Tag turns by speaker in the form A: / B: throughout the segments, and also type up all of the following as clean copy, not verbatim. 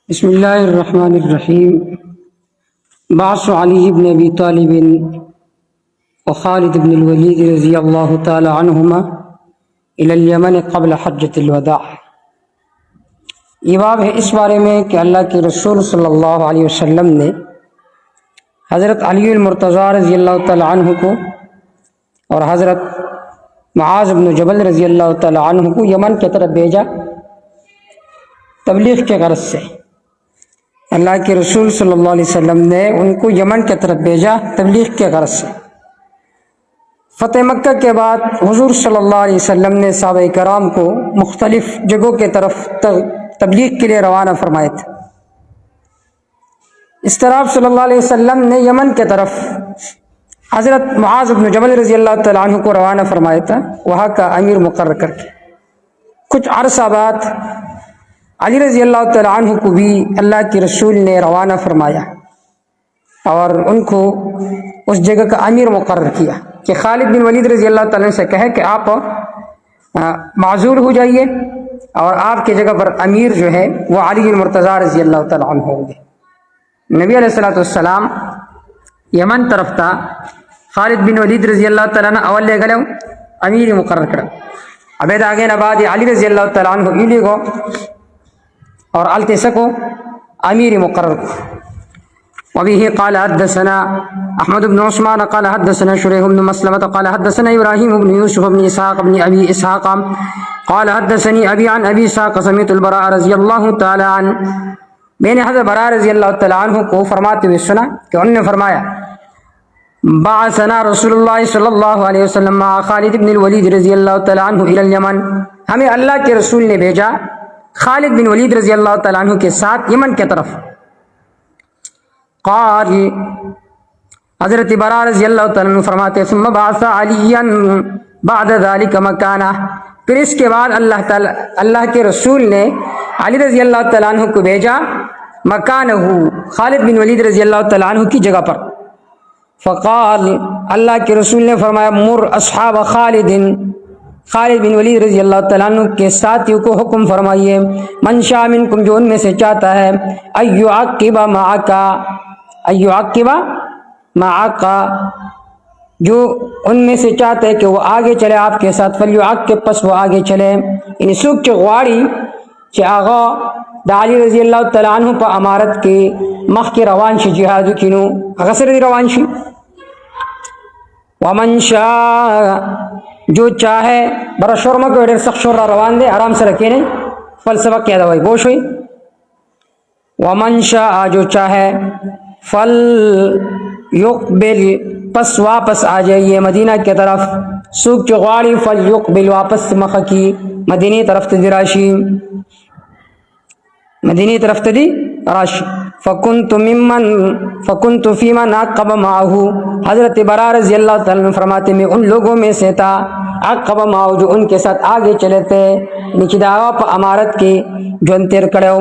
A: بسم الله الرحمن الرحيم. بعث علي بن أبي طالب وخالد بن الوليد رضي الله تعالى عنهما إلى اليمن قبل حجة الوداع. یہ باب ہے اس بارے میں کہ اللہ کے رسول صلی اللہ علیہ وسلم نے حضرت علی المرتضیٰ رضی اللہ تعالی عنہ کو اور حضرت معاذ بن جبل رضی اللہ تعالی عنہ کو یمن کی طرف بھیجا تبلیغ کے غرض سے. اللہ کے رسول صلی اللہ علیہ وسلم نے ان کو یمن کی طرف بھیجا تبلیغ کے غرض سے. فتح مکہ کے بعد حضور صلی اللہ علیہ وسلم نے صحابہ کرام کو مختلف جگہوں کے طرف تبلیغ کے لیے روانہ فرمائے تھے. اس طرح صلی اللہ علیہ وسلم نے یمن کے طرف حضرت معاذ بن جبل رضی اللہ تعالیٰ عنہ کو روانہ فرمایا تھا، وہاں کا امیر مقرر کر کے. کچھ عرصہ بعد علی رضی اللہ تعالیٰ عنہ کو بھی اللہ کے رسول نے روانہ فرمایا اور ان کو اس جگہ کا امیر مقرر کیا کہ خالد بن ولید رضی اللہ تعالیٰ عنہ سے کہے کہ آپ معذور ہو جائیے اور آپ کی جگہ پر امیر جو ہے وہ علی المرتضیٰ رضی اللہ تعالیٰ عنہ ہوں گے. نبی علیہ السلام یمن طرف تھا. خالد بن ولید رضی اللہ تعالیٰ عنہ اول لے گلو امیر مقرر کرو. ابید آگے نباد علی رضی اللہ تعالیٰ عنہ ایلی گو اور علتے سکو امیر مقرر کو. وبه قال حدثنا احمد بن عثمان قال حدثنا شريح بن مسلمة قال حدثنا ابراهيم بن يوسف بن اسحاق بن ابي اسحاق قال حدثني ابي عن ابي اسحاق سمعت البراء رضي الله تعالى عنه. میں نے حضرت براء رضی اللہ تعالیٰ عنہ کو فرماتے ہوئے سنا کہ انہوں نے فرمایا بعثنا رسول اللہ صلی اللہ علیہ وسلم مع خالد بن الولید رضی اللہ تعالیٰ عنہ الى الیمن. ہمیں اللہ کے رسول نے بھیجا خالد بن ولید رضی اللہ تعالیٰ عنہ کے ساتھ یمن کی طرف. قال حضرت براء رضی اللہ تعالیٰ عنہ فرماتے ثم بعث علیا بعد ذلك مکانہ. پھر اس کے بعد اللہ کے رسول نے علی رضی اللہ تعالیٰ عنہ کو بھیجا مکانہ خالد بن ولید رضی اللہ تعالیٰ عنہ کی جگہ پر. فقال اللہ کے رسول نے فرمایا مر اصحاب خالد بن ولید رضی اللہ تعالیٰ عنہ کے ساتھیوں کو حکم فرمائیے من شاء منکم جو ان میں سے چاہتا ہے ایعقب معک جو ان میں سے چاہتا ہے کہ وہ آگے چلے آپ کے ساتھ فلیعقب پس وہ آگے چلے. یعنی سوک کے غواڑی کہ آغا دا علی رضی اللہ تعالیٰ عنہ پا امارت کے مخ کے روان شی جہادو کنو اغسر دی روان شی. ومن شاء جو چاہے برا شورما کو ایڈر سخت شورا روان دے آرام سے رکھے نہیں فلسفہ کیا دوائی گوش ہوئی. ومن شاء جو چاہے فل یقبل پس واپس آ جائیے مدینہ کی طرف. سوک چغواڑی فل یقبل واپس مخ کی مدینی طرف تدی راشی مدینی طرف تدی راشی. فکنت فیما عقب معه حضرت براء رضی اللہ تعالیٰ عنہ فرماتے میں ان لوگوں میں سے تھا عقب معه جو ان کے ساتھ آگے چلے تھے نیچے دعوا پا امارت کے جو انتر کڑے ہو.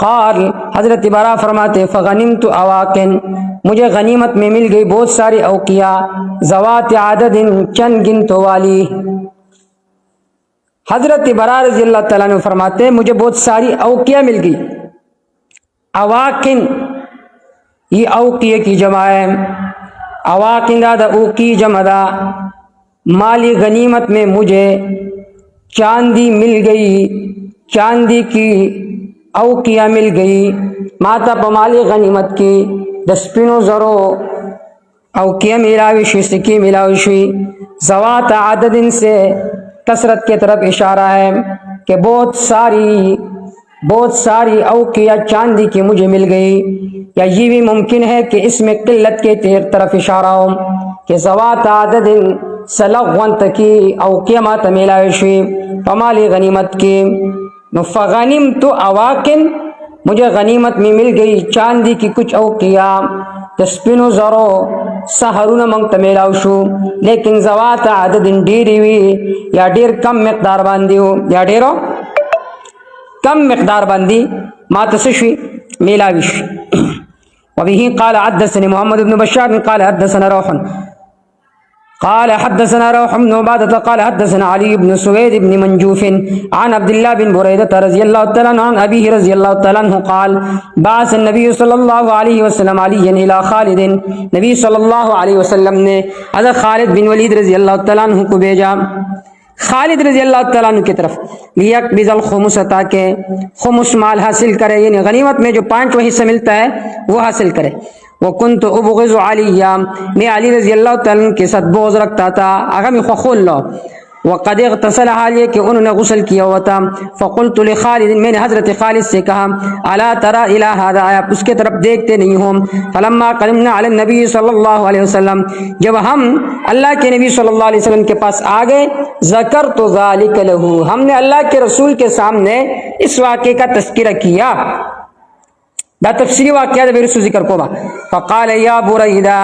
A: قال حضرت براء فرماتے فغنمت اواقن مجھے غنیمت میں مل گئی بہت ساری اوقیہ ذوات عدد چند گنتو والی. حضرت براء رضی اللہ تعالیٰ عنہ فرماتے مجھے بہت ساری اوقیہ مل گئی. اواقن یہ اوقیہ کی جمع ہے. اواقن دا اوقی جمع دا. مالی غنیمت میں مجھے چاندی مل گئی چاندی کی اوقیہ مل گئی. ماتا پا مالی غنیمت کی دسپینو زرو اوقیہ ملاوشی سکی ملاوشی. ذوات عدد سے کثرت کی طرف اشارہ ہے کہ بہت ساری اوقیہ چاندی کی مجھے مل گئی. یا یہ بھی ممکن ہے کہ اس میں قلت کے طرف اشارہ ہو کہ ذوات عدد سلغونت کی اوقیہ ماتا ملاوشی پمالی غنیمت کی. فغنمت اواقن مجھے غنیمت میں مل گئی چاندی کی کچھ اوقیہ تسپینو زرو سہرون منگت میلاوشو لیکن ذوات عدد ڈیری ہوئی یا ڈیر کم مقدار باندی ہو یا ڈیرو کم مقدار باندی ما تسشوی میلاوش. وبه قال حدثني محمد بن بشار قال حدثنا روح قال حدثنا روح بن عبادة قال حدثنا علي بن سويد بن منجوف عن عبد الله بن بريدة رضي الله تعالى عنه عن أبيه رضي الله تعالى عنه قال بعث النبي صلى الله عليه وسلم عليا إلى خالد. نبی صلی اللہ علیہ وسلم نے حضرت خالد بن ولید رضی اللہ تعالیٰ عنہ کو بھیجا خالد رضی اللہ تعالیٰ عنہ کی طرف لیقبض الخمس تاکہ خمس مال حاصل کرے، یعنی غنیمت میں جو 5واں حصہ ملتا ہے وہ حاصل کرے. وکنت ابغض علی، میں علی رضی اللہ تعالیٰ عنہ کے ساتھ بغض رکھتا تھا، آگا میں خخول لو. وقد اغتسل، حال یہ کہ انہوں نے غسل کیا ہوا تھا. فقلت لخالد، میں نے حضرت خالد سے کہا الا ترى الى هذا، آپ اس کے طرف دیکھتے نہیں ہو. فلما قدمنا علی النبی صلی اللہ علیہ وسلم، جب ہم اللہ کے نبی صلی اللہ علیہ وسلم کے پاس آ گئے، ذکرت ذلک له، ہم نے اللہ کے رسول کے سامنے اس واقعے کا تذکرہ کیا. دا تفصیلی واقعہ ہے، رسول ذکر کو با. فقال یا بریدہ،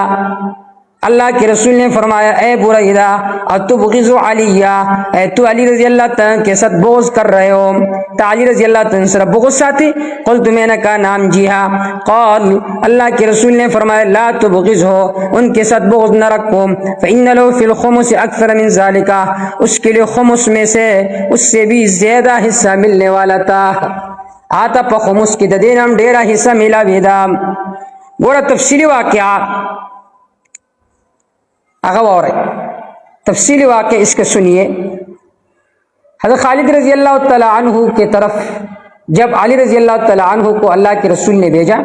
A: اللہ کے رسول نے فرمایا اے بریدہ اتبغض علی، اے تو علی رضی اللہ تعالیٰ کے ساتھ بغض کر رہے ہو، تو علی رضی اللہ تعالیٰ سے بغض ساتھی؟ قلت، میں نے کہا نام جی ہاں. قال، اللہ کے رسول نے فرمایا لا تبغض ہو، ان کے ساتھ بغض نہ رکھو. فإن له في الخمس اکثر من ذلك، اس کے لیے خمس میں سے اس سے بھی زیادہ حصہ ملنے والا تھا. آتا پا خمس کی ددین ہم ڈیرا حصہ ملا بیدا. گورا تفصیلی واقعہ اغوا ہو رہے، تفصیلی واقعہ اس کا سنیے. حضرت خالد رضی اللہ تعالی عنہ کے طرف جب علی رضی اللہ تعالی عنہ کو اللہ کے رسول نے بھیجا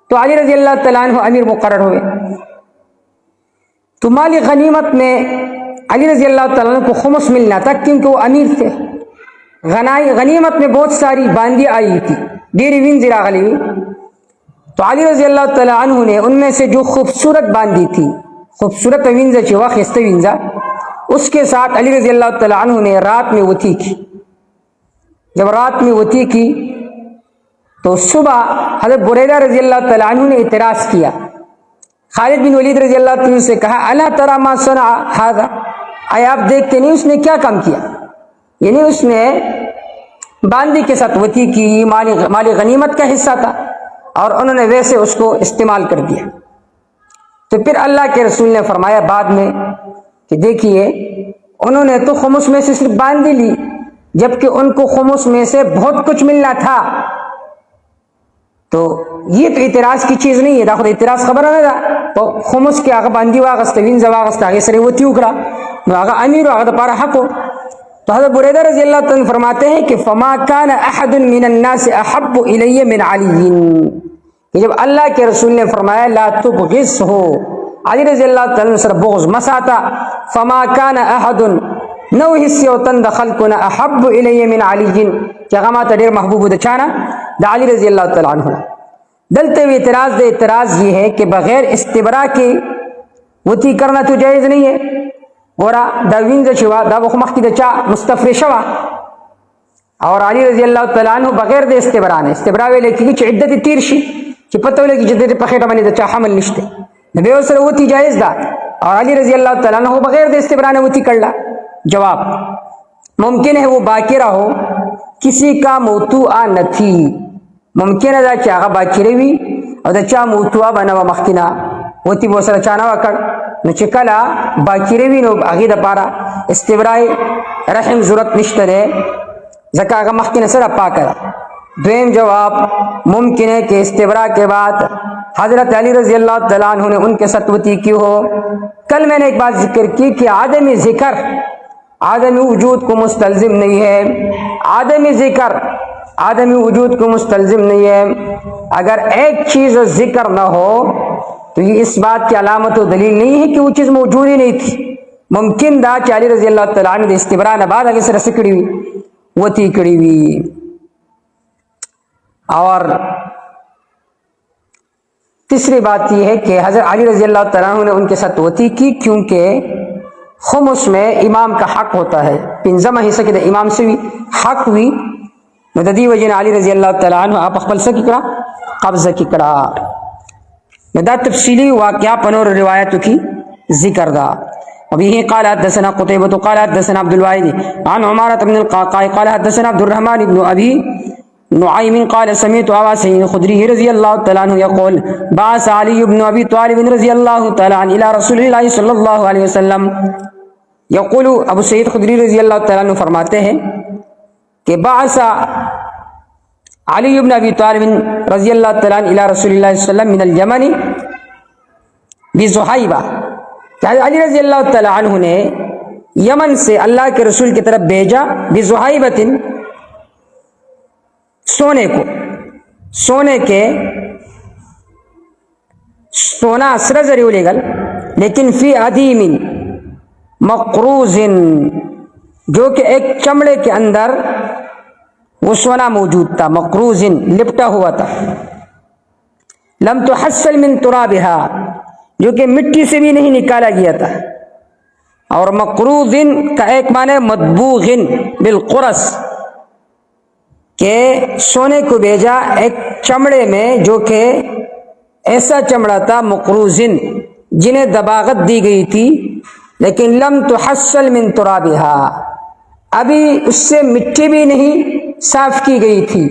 A: تو علی رضی اللہ تعالی عنہ امیر مقرر ہوئے. تو مالی غنیمت میں علی رضی اللہ تعالی عنہ کو خمس ملنا تھا کیونکہ وہ امیر تھے. غنیمت میں بہت ساری باندی آئی تھی، ڈیری وین راغلی ہوئی. تو علی رضی اللہ تعالی عنہ نے ان میں سے جو خوبصورت باندی تھی، خوبصورت وینزا چوا خستہ وینزا، اس کے ساتھ علی رضی اللہ تعالی عنہ نے رات میں وتی کی. جب رات میں وتی کی تو صبح حضرت بریدہ رضی اللہ تعالی عنہ نے اعتراض کیا. خالد بن ولید رضی اللہ تعالی عنہ سے کہا الا ترى ما صنع هذا، آئے آپ دیکھتے نہیں اس نے کیا کام کیا؟ یعنی اس نے باندی کے ساتھ وتی کی، مالی غنیمت کا حصہ تھا اور انہوں نے ویسے اس کو استعمال کر دیا. تو پھر اللہ کے رسول نے فرمایا بعد میں کہ دیکھیے انہوں نے تو خمس میں سے صرف باندی لی، جبکہ ان کو خمس میں سے بہت کچھ ملنا تھا. تو یہ تو اعتراض کی چیز نہیں ہے، داخل اعتراض خبر ہے نا. تو خمس کے آگا باندی واغست وینزا واغست آگے سرے وتی اکڑا آگا امیر و آگا پارا حق ہو. تو حضرت بریدہ رضی اللہ تعالیٰ فرماتے ہیں کہ فما کان احد من الناس احب الی من علی، کہ جب اللہ کے رسول نے فرمایا لا تبغض ہو، علی رضی اللہ تعالیٰ سر بغض مساتا، فما کان احد، نو حصے وطن دخل کنا احب الی من علی، کیا غمات دیر محبوب دچانا دا علی رضی اللہ تعالیٰ عنہ. دلتے ہوئے اعتراض یہ ہے کہ بغیر استبراء کے وتی کرنا تو جائز نہیں ہے. ورا دا وینزا چوا دا بخ مخی دا چا مستفرشوا، اور علی رضی اللہ تعالیٰ عنہ بغیر دے استبراء نے استبراء لیکی چی عدت تیر شی چی پتہ لیکی جدت پخیٹا بنی دا چا حمل نشتے نبی وسر وتی جائز دا، اور علی رضی اللہ تعالیٰ عنہ بغیر دے استبراء نے وتی کرلا. جواب، ممکن ہے وہ باکرہ ہو، کسی کا موتوعہ نہ تھی، ممکن ہے دا چاہا باکرہ ہوئی اور دا چاہ موتوعہ بناوا مخینا وتی بوسر چانا وکڑ نو چکلا باکرہ ہوئی نو آگی دا پارا استبراء رحم ضرورت نشتہ دے زکا آگا مخینا سر پاکر. دویم جواب، ممکن ہے کہ استبراء کے بعد حضرت علی رضی اللہ تعالیٰ عنہ نے ان کے ساتھ وتی کی ہو. کل میں نے ایک بات ذکر کی کہ عدم ذکر عدم وجود کو مستلزم نہیں ہے، عدم ذکر عدم وجود کو مستلزم نہیں ہے. اگر ایک چیز ذکر نہ ہو تو یہ اس بات کی علامت و دلیل نہیں ہے کہ وہ چیز موجود ہی نہیں تھی. ممکن دا کہ علی رضی اللہ تعالیٰ عنہ استبراء نہ بعد آگے سے رسکڑی ہوئی وتی کڑی ہوئی. اور تیسری بات یہ ہے کہ حضرت علی رضی اللہ تعالیٰ عنہ نے ان کے ساتھ وتی کی کیونکہ خمس میں امام کا حق ہوتا ہے، پنجمہ حصہ کے امام سے بھی حق ہوئی مددی وجہ علی رضی اللہ تعالیٰ عنہ آپ اخبل سے کی کرا قبضہ کی کرا. دا تفصیلی واقعہ پنور روایتوں کی ذکر دا. وبه قال حدثنا قتيبة قال حدثنا عبد الواحد عن عمارة بن القعقاع قال حدثنا عبد الرحمن بن أبي نعيم قال سمعت أبا سعيد الخدري رضي الله تعالى عنه يقول بعث علي بن أبي طالب رضي الله تعالى عنه إلى رسول الله صلی اللہ علیہ وسلم. یقول ابو سعید خدری رضی اللہ تعالیٰ عنہ فرماتے ہیں کہ بعث علی بن ابی طالب رضی اللہ تعالیٰ عنہ الى رسول اللہ صلی اللہ علیہ وسلم من الیمن بزحیبہ. علی رضی اللہ تعالیٰ عنہ نے یمن سے اللہ کے رسول کی طرف بھیجا بزحیبۃ سونے کو. سونے کے سونا سرزری لیگل لیکن فی عدیم مقروز جو کہ ایک چمڑے کے اندر وہ سونا موجود تھا. مقروز لپٹا ہوا تھا. لم تحصل من ترابها جو کہ مٹی سے بھی نہیں نکالا گیا تھا. اور مقروز کا ایک معنی مدبوغ بالقرص کہ سونے کو بھیجا ایک چمڑے میں جو کہ ایسا چمڑا تھا مقروزن جنہیں دباغت دی گئی تھی لیکن لم تحصل من ترابها ابھی اس سے مٹی بھی نہیں صاف کی گئی تھی.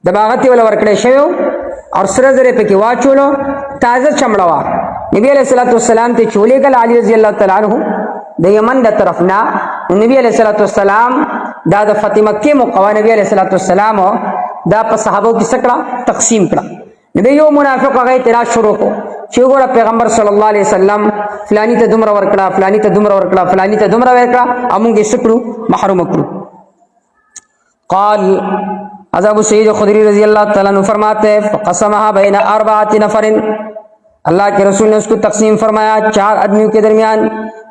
A: دباغتی والا ورکڑے شیو اور سرزرے پہ کی واچولو تازہ چمڑوا نبی علیہ السلام تے چولے گل علی رضی اللہ تعالیٰ عنہ دا یمن دا طرفنا. نبی علیہ السلام دا فتح مکہ مقوا نبی علیہ السلام دا پا صحابوں کی سکڑا تقسیم کرا. نبی یو منافق غی تلاش شروع کو چیو گوڑا پیغمبر صلی اللہ علیہ وسلم فلانی تا دمرا ورکڑا فلانی تا دمرا ورکڑا فلانی تا دمرا ورکڑا امونگی سکڑو محروم کرو. قال ابو سعید خدری رضی اللہ تعالیٰ عنہ فرماتے فقسمها بین اربعۃ نفر اللہ کے رسول نے اس کو تقسیم فرمایا 4 آدمیوں کے درمیان.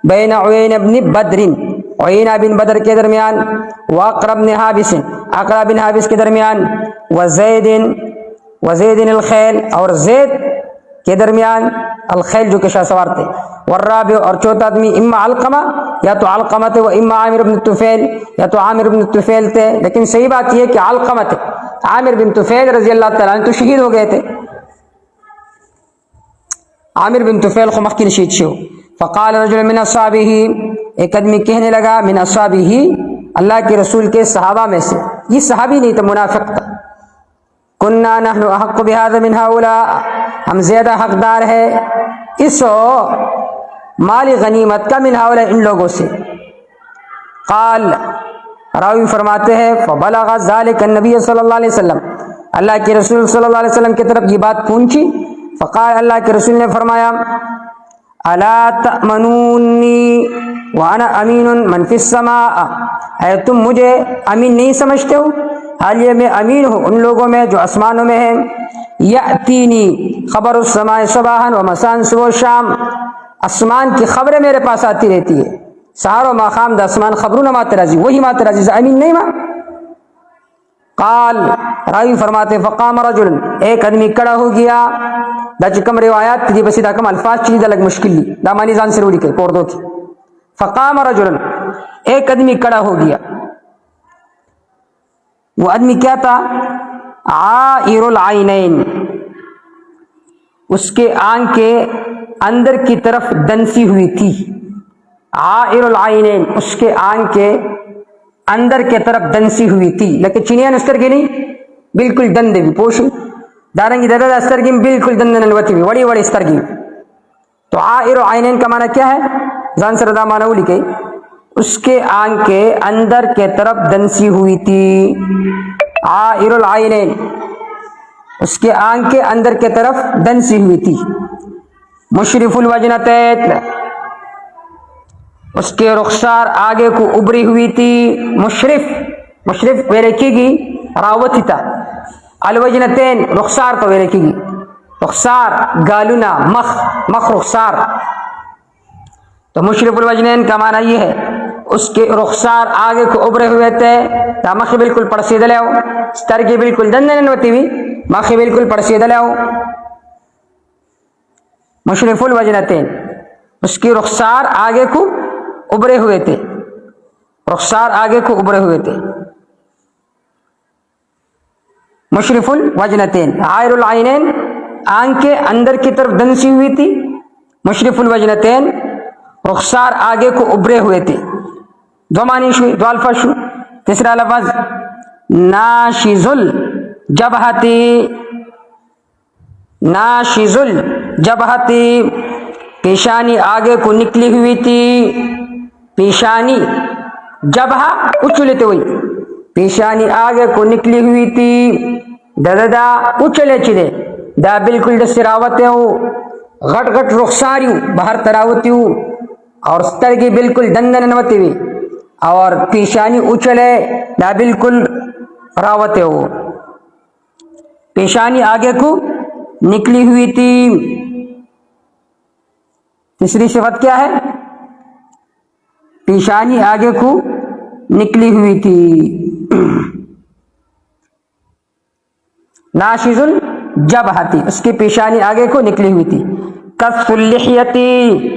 A: بین عین بن بدر عینہ بن بدر کے درمیان واقرب بن حابس اقرب بن حابس کے درمیان وزید الخیل اور زید کے درمیان الخیل جو کہ شاہ سوار تھے. والرابع اور چوتھا آدمی اما علقمہ یا تو علقمہ تھے و اما عامر بن طفیل یا تو عامر بن طفیل تھے. لیکن صحیح بات یہ کہ علقمہ تھے. عامر بن طفیل رضی اللہ تعالیٰ عنہ تو شہید ہو گئے تھے. عامر بن طفیل کو مخکین شہید شو. فقال رجل من اصحابہ ایک آدمی کہنے لگا من اصحابہ اللہ کے رسول کے صحابہ میں سے. یہ صحابی نہیں تھا منافق تھا. کننا نحن احق بهذا من هؤلاء ہم زیادہ حقدار ہے اس مال غنیمت کا من هؤلاء ان لوگوں سے. قال راوی فرماتے ہیں فبلغ ذلك النبی صلی اللہ علیہ وسلم اللہ کے رسول صلی اللہ علیہ وسلم کی طرف یہ بات پہنچی. فقال اللہ کے رسول نے فرمایا الا تأمنونی وانا امین من فی السماء اے تم مجھے امین نہیں سمجھتے ہو حال یہ میں امین ہوں ان لوگوں میں جو آسمانوں میں ہیں. یأتینی خبر السماء صباحا و مساء صبح و شام آسمان کی خبریں میرے پاس آتی رہتی ہے سحر و ماخام دا آسمان خبروں نہ مات راضی وہی مات راضی امین نہیں ماں. قال راوی فرماتے فقام رجل ایک آدمی کڑا ہو گیا. دا چکم روایات تجھے بسی دا کم الفاظ چیز الگ مشکل لی دا مانی زان سے روڑی کے کوردوں کی. فقام رجل ایک آدمی کڑا ہو گیا. وہ آدمی کیا تھا عائر العینین اس کے آنکھ کے اندر کی طرف دنسی ہوئی تھی. عائر العینین اس کے آنکھ کے اندر کے طرف دنسی ہوئی تھی. لیکن چینیاں نستر کی نہیں بالکل دندے بھی پوشی دارنگی دادا استر کی بالکل دندن الوتی بھی وڑی وڑی استر کی. تو عائر العینین کا معنی کیا ہے زان سر دا معنی وہ لکھے اس کے آنکھ کے اندر کے طرف دنسی ہوئی تھی. عائر العینین اس کے آنکھ کے اندر کے طرف دنسی ہوئی تھی. مشرف الوجنتین اس کے رخسار آگے کو ابری ہوئی تھی. مشرف ویرکی گی راوتی تھا. الوجنتین رخسار تو ویرکی گی رخسار گالونا مخ رخسار. تو مشرف الوجنین کا معنی یہ ہے اس کے رخسار آگے کو ابرے ہوئے تھے. مخ بالکل پڑسیدہ لے ہو ستر کی بالکل دندن ہوتی ہوئی مخ بالکل پڑسیدہ لے ہو. مشرف الوجنتین اس کی رخسار آگے کو ابرے ہوئے تھے رخسار آگے کو ابرے ہوئے تھے. مشرف الوجنتین عائر العینین آنکھ کے اندر کی طرف دنسی ہوئی تھی. مشرف الوجنتین رخسار آگے کو ابرے ہوئے تھے. دو معنی شوئی دو الفاظ شو. تیسرا لفظ ناشز جبہتی، ناشز الجبہتی، پیشانی آگے کو نکلی ہوئی تھی، پیشانی جبہہ اچھلتے ہوئی، پیشانی آگے کو نکلی ہوئی تھی، دا اچھلے چلے دا بالکل دا سراوتے ہو، غٹ غٹ رخساری ہو باہر تراوتی ہو، اور سترگی بالکل دندن نوتی ہوئی، اور پیشانی اچھلے دا بالکل راوتے ہو، پیشانی آگے کو نکلی ہوئی تھی۔ تیسری صفت کیا ہے؟ پیشانی آگے کو نکلی ہوئی تھی، ناشز الجبہتی، اس کی پیشانی آگے کو نکلی ہوئی تھی۔ کف اللحیتی،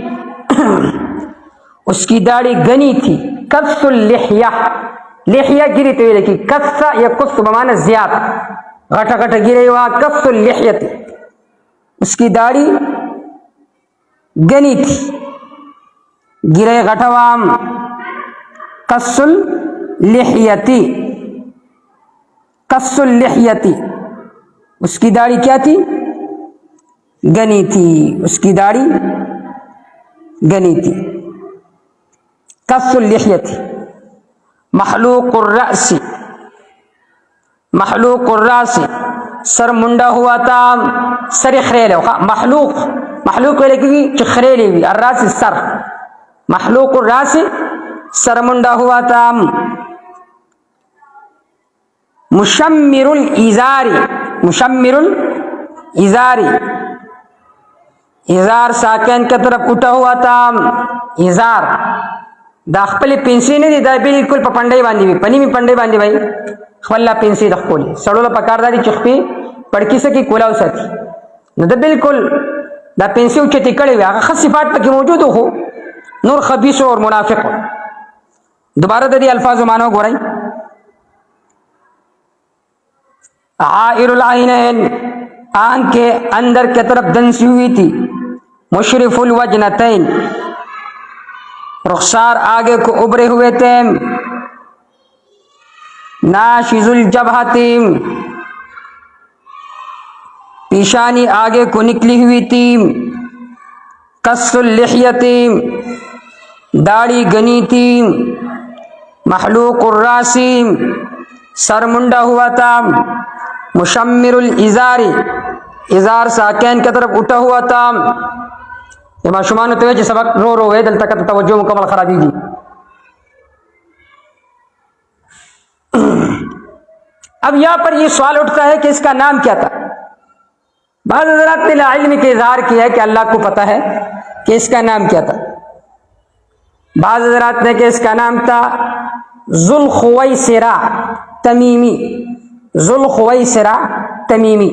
A: اس کی داڑھی گنی تھی، کف اللحیہ، لحیہ گری تو یہ لکھی، کف یا کف بمعنی زیادہ، گھٹا گھٹا گرے ہوا، کف اللحیتی، اس کی داڑھی گنی تھی، گرے غٹوام، قص اللحیتی، قص اللحیتی، اس کی داڑھی کیا تھی؟ گنی تھی، اس کی داڑھی گنی تھی، قص اللحیتی۔ محلوق الرأس، محلوق الرأس، سر منڈا ہوا تھا، سر خریلے ہوا، محلوق، محلوق ویلے کی خریلی ہوئی، الراس سر، محلوق الراس، سر منڈا ہوا تھا۔ مشمر الازاری، مشمر الازاری، ازار ساکن کی طرف اٹھا ہوا تھا، ازار دا خپل پنسی نه دی، دا بالکل په پنډای باندې وي، پنی می پنډای باندې وای خپل پنسی د خپل سړول په کار داري چخپي پړکی سکی کولاو ساتي، نو دا بالکل دا پنسی او چتی کړي وي، هغه خاص صفات پکې موجود هو، نور خبيث اور منافق۔ دوبارہ د دې الفاظو معنی وګورئ، عائر العینین، آنکھ کے اندر کی طرف دنسی ہوئی تھی، مشرف الوجنتین، رخسار آگے کو ابھرے ہوئے تھے، ناشز الجبہتی، پیشانی آگے کو نکلی ہوئی تھی، قص اللحیتی، داڑھی گنی تھی، محلوق الراسی، سر منڈا ہوا تھا، مشمر الازاری، ازار ساکین کی طرف اٹھا ہوا تھا۔ یہ معشومان ہوتے ہوئے سبق رو رو ہے دل تک توجہ مکمل خرابی دی۔ اب یہاں پر یہ سوال اٹھتا ہے کہ اس کا نام کیا تھا؟ بعض حضرات نے علم کے اظہار کیا ہے کہ اللہ کو پتہ ہے کہ اس کا نام کیا تھا، بعض حضرات نے کہ اس کا نام تھا ذوالخویسرہ تمیمی، ذوالخویسرہ تمیمی۔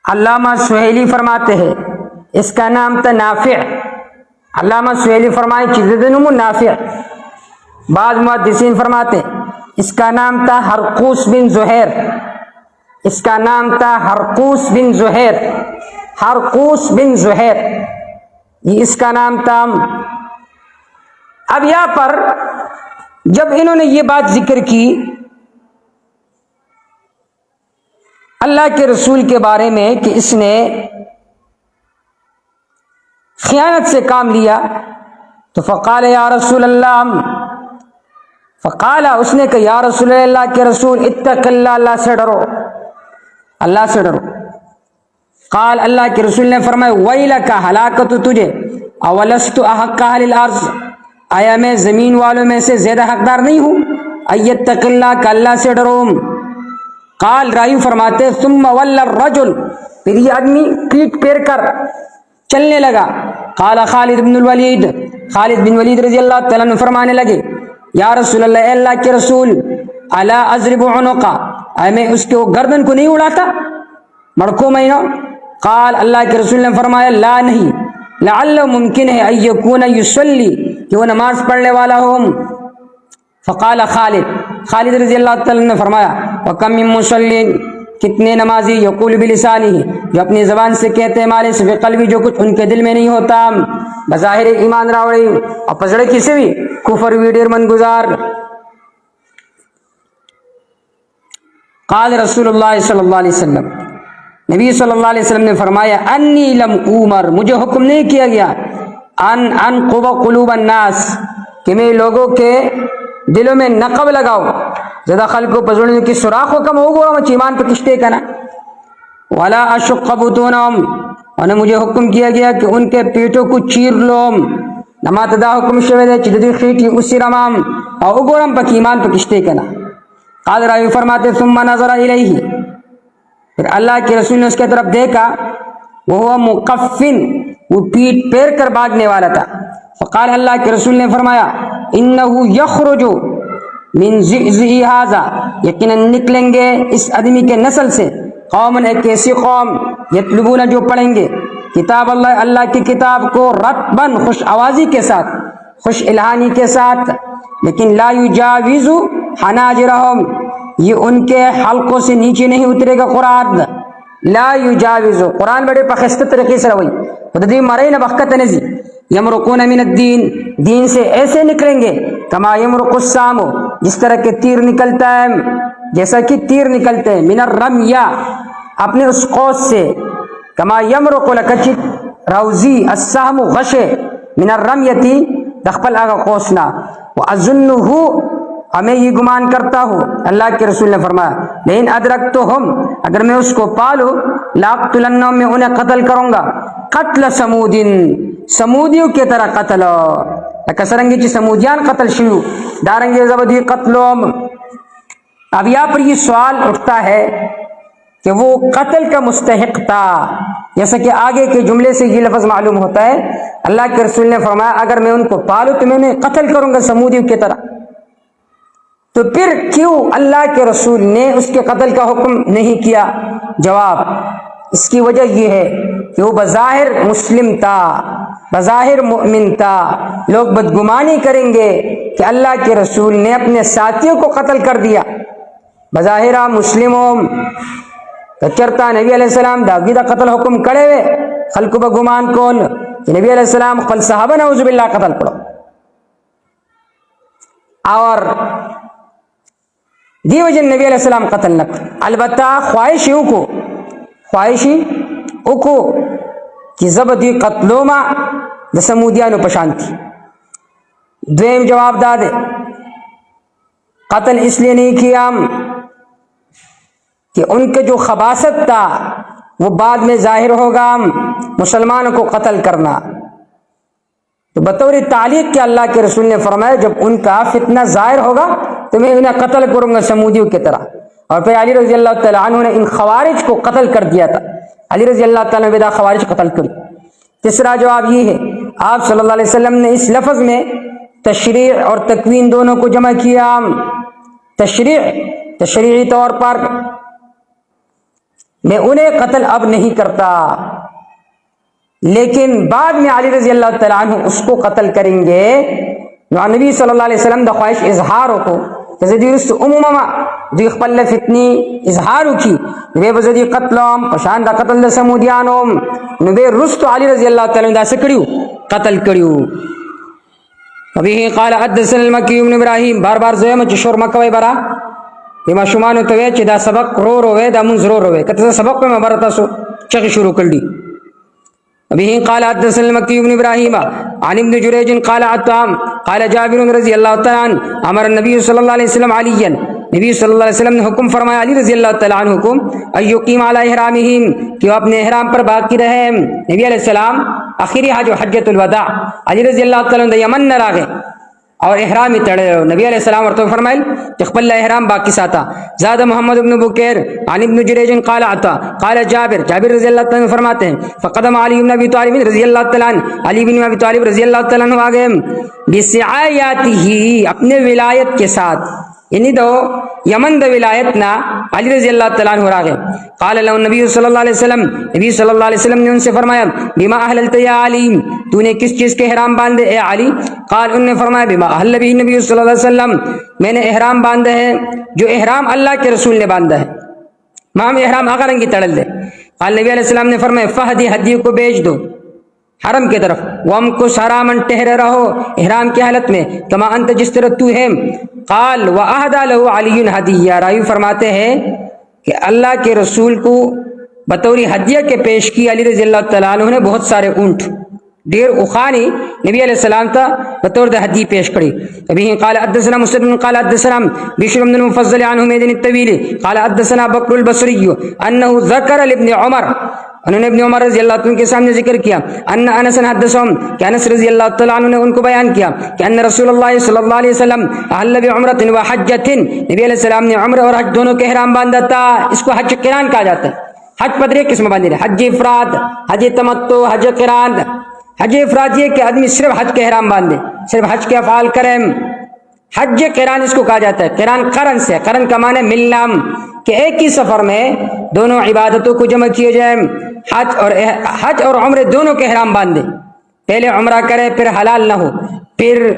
A: علامہ سہیلی فرماتے ہیں اس کا نام تھا نافع، علامہ سہیلی فرمائے چیزیں نمو نافع۔ بعض محدثین فرماتے ہیں اس کا نام تھا ہرقوس بن زہیر، اس کا نام تھا ہرقوس بن زہیر، ہرقوس بن زہیر، یہ اس کا نام تھا۔ اب یہاں پر جب انہوں نے یہ بات ذکر کی اللہ کے رسول کے بارے میں کہ اس نے خیانت سے کام لیا، تو فقال یا رسول اللہ، فقال اس نے کہا یا رسول اللہ کے رسول اتق اللہ، اللہ سے ڈرو، اللہ سے ڈرو۔ قال اللہ کے رسول نے فرمایا ویلک، ہلاکت تجھے، اولست احق اہل الارض، آیا میں زمین والوں میں سے زیادہ حقدار نہیں ہوں، ایتق اللہ کا اللہ سے ڈرو۔ قال راوی فرماتے ثم ول الرجل، پھر یہ آدمی پیٹ پھیر کر چلنے لگا۔ قال خالد بن الولید، خالد بن ولید رضی اللہ تعالیٰ عنہ فرمانے لگے یا رسول اللہ، اے اللہ کے رسول، الا اضرب عنقا، اے میں اس کے گردن کو نہیں اڑاتا، مڑکو میں نہ۔ قال اللہ کے رسول نے فرمایا لا، نہیں، لعل ممکن ہے ان یکون یصلی، کہ وہ نماز پڑھنے والا ہو۔ فقال خالد، خالد رضی اللہ تعالیٰ نے فرمایا وکم من مصلین، کتنے نمازی یقول بلسانی، جو اپنی زبان سے کہتے ہیں مالے سے قلبی، جو کچھ ان کے دل میں نہیں ہوتا، بظاہر ایمان راوڑی اور پزڑے کسی بھی کفر وی ډیر من گزار۔ قال رسول اللہ صلی اللہ علیہ وسلم، نبی صلی اللہ علیہ وسلم نے فرمایا، انی لم عمر، مجھے حکم نہیں کیا گیا، ان انقب قلوب الناس، کہ میں لوگوں کے دلوں میں نقب لگاؤ، زیادہ خلق کو پزڑنے کی سوراخ حکم ہوگا مچ ایمان پہ کشتے کنا، ولا اشق بطونہم، اور نے مجھے حکم کیا گیا کہ ان کے پیٹوں کو چیر لوم، نما تدا حکم شوے دے چدی خیٹی اسی رمام اور اگورم پک ایمان پہ کشتے کنا۔ قال راوی فرماتے ثم نظر الیہ، پھر اللہ کے رسول نے اس کے طرف دیکھا، وہ مقفن، وہ پیٹ پیر کر بھاگنے والا تھا، فقال، اللہ کے رسول نے فرمایا، انہ یخرج من ذئ ھذا، یقینا نکلیں گے اس آدمی کے نسل سے قوم، ایک ایسی قوم، یطلبون، جو پڑھیں گے کتاب اللہ، اللہ کی کتاب کو، رتباً، خوش آوازی کے ساتھ، خوش الہانی کے ساتھ، لیکن لا یجاوز حناجرہم، یہ ان کے حلقوں سے نیچے نہیں اترے گا قرآن، لا یجاوز، قرآن بڑے پخستہ طریقے سے روئی خدی مرے نہ بخت نزی، یمرقون من الدین، دین سے ایسے نکلیں گے، کما یمرق السام، جس طرح کہ تیر نکلتا ہے، جیسا کہ تیر نکلتے ہیں، من الرمیا، اپنے اس قوس سے، کما یمرق لکچت روزی السہم غشے، من الرمیتی، دخپل آگا قوسنا، وَأَظُنُّهُ، ہمیں یہ گمان کرتا ہوں، اللہ کے رسول نے فرمایا، لیکن ادرکتہم، اگر میں اس کو پالوں، لاقتلنہم، میں انہیں قتل کروں گا، قتل سمودن، سمودیوں کی طرح قتل، کسرنگی چی سمودیان قتل شیو، دارنگی زبدی قتلوم۔ اب یہاں پر یہ سوال اٹھتا ہے کہ وہ قتل کا مستحق تھا، جیسا کہ آگے کے جملے سے یہ لفظ معلوم ہوتا ہے، اللہ کے رسول نے فرمایا اگر میں ان کو پالوں تو میں انہیں قتل کروں گا سمودیوں کی طرح، تو پھر کیوں اللہ کے رسول نے اس کے قتل کا حکم نہیں کیا؟ جواب، اس کی وجہ یہ ہے کہ وہ بظاہر مسلم تھا، بظاہر مؤمن تھا، لوگ بدگمانی کریں گے کہ اللہ کے رسول نے اپنے ساتھیوں کو قتل کر دیا، بظاہرہ مسلموں چرتا نبی علیہ السلام داغی دا قتل حکم کرے ہوئے، خلق بگمان کون کہ نبی علیہ السلام قل صحابہ نعوذ باللہ قتل کرو، اور دی وجہ نبی علیہ السلام قتل نہ کرو۔ البتہ خواہشی اکو کی زبدی قتلوما دا سمودیانو پشان تھی۔ دویم جواب دا دے، قتل اس لیے نہیں کیا ہم کہ ان کے جو خباثت تھا وہ بعد میں ظاہر ہوگا، ہم مسلمانوں کو قتل کرنا، تو بطور تعلیق کے اللہ کے رسول نے فرمایا جب ان کا فتنہ ظاہر ہوگا تو میں انہیں قتل کروں گا سمودیوں کی طرح۔ اور پھر علی رضی اللہ تعالیٰ عنہ نے ان خوارج کو قتل کر دیا تھا، علی رضی اللہ تعالیٰ نے خوارج قتل کری۔ تیسرا جواب یہ ہے، آپ صلی اللہ علیہ وسلم نے اس لفظ میں تشریع اور تکوین دونوں کو جمع کیا۔ تشریعی طور پر میں انہیں قتل اب نہیں کرتا، لیکن بعد میں علی رضی اللہ تعالیٰ عنہ اس کو قتل کریں گے۔ نبی صلی اللہ علیہ وسلم دا خواہش اظہار کو جیسے دیرست عموما دی خپل فتنی اظہارو کی نبی بزدی قتلهم پشان دا قتل دا سمودیانوم نبی رست علی رضی اللہ تعالیٰ دا سکڑیو قتل کریو۔ ابھی قال حدثنا المکی بن ابراہیم، بار بار زویم چشور مکوی برا اما شمانو توی چی دا سبق رو روی دا منز رو روی کتا سبق پہ مبارتا سو چکی شروع کر دی۔ ابھی قال حدثنا المکی بن ابراہیم عن ابن جریج قال عطام قال جابر رضی اللہ تعالیٰ عنہ امر النبی صلی اللہ علیہ وسلم علیہ، نبی صلی اللہ علیہ وسلم نے حکم فرمایا علی رضی اللہ تعالیٰ عنہ کو ایقیم علی احرامہم کہ وہ اپنے احرام پر باقی رہے۔ نبی علیہ السلام آخری حج و حجۃ الوداع علی رضی اللہ تعالیٰ عنہ یمن نہ راگے اور احرامی تڑے نبی علیہ السلام اور تو فرمائل تقبل احرام باقی ساتا۔ زاد محمد بن بکیر عن ابن جریج قال عطا قال جابر رضی اللہ تعالیٰ عنہ فرماتے ہیں فقدم علی بن ابی طالب رضی اللہ تعالیٰ عنہ، علی بن ابی طالب رضی اللہ تعالیٰ عنہ آگئے بسعایاتہ اپنے ولایت کے ساتھ، یعنی دو یمن دا ولایتنا علی رضی اللہ تعالیٰ عنہ راگے۔ قال لہ نبی صلی اللہ علیہ وسلم، نبی صلی اللہ علیہ وسلم نے ان سے فرمایا بما احللت یا علی، تو نے کس چیز کے احرام باندھے اے علی؟ قال انہوں نے فرمایا بما احل به نبی صلی اللہ علیہ وسلم، میں نے احرام باندھے ہیں جو احرام اللہ کے رسول نے باندھا ہے، ماں میں احرام آگا رنگی تڑل دے۔ قال نبی علیہ السلام نے فرمایا فہدی ہدی کو بیچ دو حرم کی طرف، وم کو حرامن ٹہرے رہو احرام کی حالت میں کما انت جس طرح تو ہے۔ قال واہدا له علی ہدیہ، راوی فرماتے ہیں کہ اللہ کے رسول کو بطور ہدیہ کے پیش کی علی رضی اللہ تعالیٰ عنہ نے بہت سارے اونٹ ډیر اوخانی نبی علیہ السلام ته بطور د هدیه پیش کړي. ابي قال حدثنا مسلم قال حدثنا بشر بن المفضل عن حميد الطويل قال حدثنا بكر البصري انه ذكر لابن عمر انہوں نے ابن عمر رضی اللہ عنہ کے سامنے ذکر کیا ان انس حدثهم کہ انس رضی اللہ تعالی عنہ نے ان کو بیان کیا کہ ان رسول اللہ صلی اللہ علیہ وسلم احل بعمرۃ وحجۃ، نبی علیہ السلام نے عمرہ اور حج دونوں کے احرام باندھا تھا. اس کو حج قران کہا جاتا ہے. حج پر ایک قسم باندھے حج افراد، حج تمتع، حج قران. حج افراد یہ کہ آدمی صرف حج کے احرام باندھے، صرف حج کے افعال کریں. حج قران اس کو کہا جاتا ہے. قران قرن سے، قرن کا معنی ملنا، کہ ایک ہی سفر میں دونوں عبادتوں کو جمع کیے جائیں. حج اور عمرے دونوں کے احرام باندھے، پہلے عمرہ کرے پھر حلال نہ ہو، پھر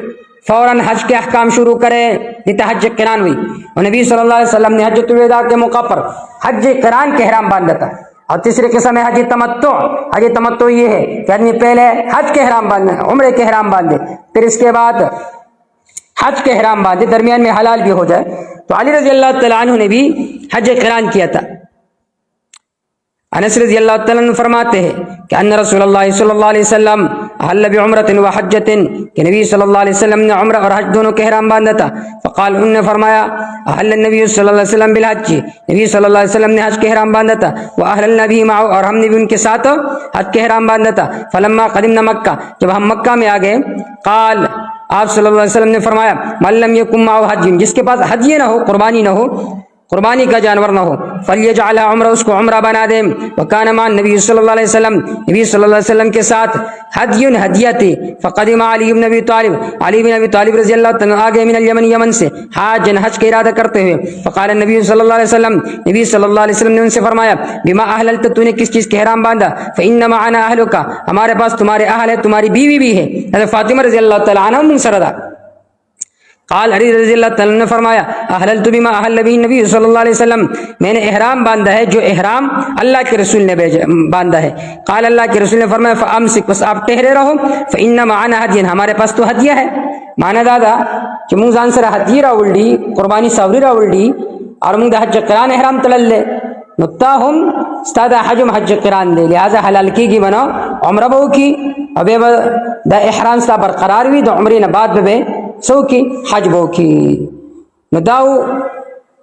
A: فوراً حج کے احکام شروع کرے، یہ حج قران ہوئی. اور نبی صلی اللہ علیہ وسلم نے حجۃ الوداع کے موقع پر حج قران کے احرام باندھا تھا. اور تیسری قسم ہے حج تمتع. حج تمتع یہ ہے کہ آدمی پہلے حج کے احرام باندھے، عمرے کے احرام باندھے، پھر اس کے بعد حج کے احرام باندھے، درمیان میں حلال بھی ہو جائے. تو علی رضی اللہ تعالیٰ عنہ نے بھی حج قران کیا تھا. انس رضی اللہ تعالیٰ عنہ فرماتے ہیں کہ ان رسول اللہ صلی اللہ علیہ وسلم احل بعمرۃ وحجۃ، کہ نبی صلی اللہ علیہ وسلم نے عمرہ اور حج دونوں کے احرام باندھا تھا. فقال، انہوں نے فرمایا احل النبی صلی اللہ علیہ وسلم بالحج، نبی صلی اللہ علیہ وسلم نے حج کے احرام باندھا تھا. واحللنا به معه، اور ہم نے بھی ان کے ساتھ حج کے احرام باندھا تھا. فلما قدمنا مکہ، جب ہم مکہ میں آ گئے، قال، آپ صلی اللہ علیہ وسلم نے فرمایا من لم یکن معه حج، جس کے پاس حج نہ ہو، قربانی نہ ہو، قربانی کا جانور نہ ہو، فلیجعلها عمرہ، اس کو عمرہ بنا دیں. وکان مع نبی صلی اللہ علیہ وسلم، نبی صلی اللہ علیہ وسلم کے ساتھ ہدیہ تھی. فقدم علی بن ابی طالب، علی بن ابی طالب رضی اللہ عنہ آگے من الیمن، یمن سے، حاجن، حج کا ارادہ کرتے ہوئے. فقال نبی صلی اللہ علیہ وسلم، نبی صلی اللہ علیہ وسلم نے ان سے فرمایا بما احللت، تو نے کس چیز کے احرام باندھا؟ فان معنا اہلک، ہمارے پاس تمہارے اہل ہے، تمہاری بیوی بھی ہے. حضرت فاطمہ رضی اللہ تعالی عنہا منصردا. قال، علی رضی اللہ تعالیٰ نے فرمایا احللت بما احل به النبی صلی اللہ علیہ وسلم، میں نے احرام باندھا ہے جو احرام اللہ کے رسول نے باندھا ہے. قال، اللہ کے رسول نے فرمایا فامسک، بس آپ ٹہرے رہو، فان معنا هدی، ہمارے پاس تو ہدیہ ہے. مانا دادا کہ منگ جان سر ہدیہ راولڈی، قربانی ساوری راولڈی، اور منگ حج قران احرام تللے نتاہم استاد حجم حج قران دے، لہذا حلال کی گی بنا عمرہ بہو کی، ابے دا احرام ستا برقرار ہوئی، دا عمرے نہ بعد بے سو کی حج بو کی. نداو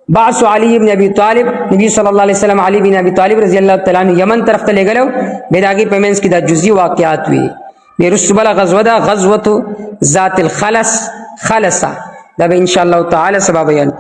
A: بعث علی بن ابی طالب، نبی صلی اللہ علیہ وسلم علی بن ابی طالب رضی اللہ تعالیٰ عنہ یمن طرف تلے گلو، بیداگی پیمنس کی دا جزی واقعات ہوئی. بے رسو بلا غزوہ دا غزوۃ ذات الخلص، خلصہ دا بے انشاءاللہ تعالی سبا بیان.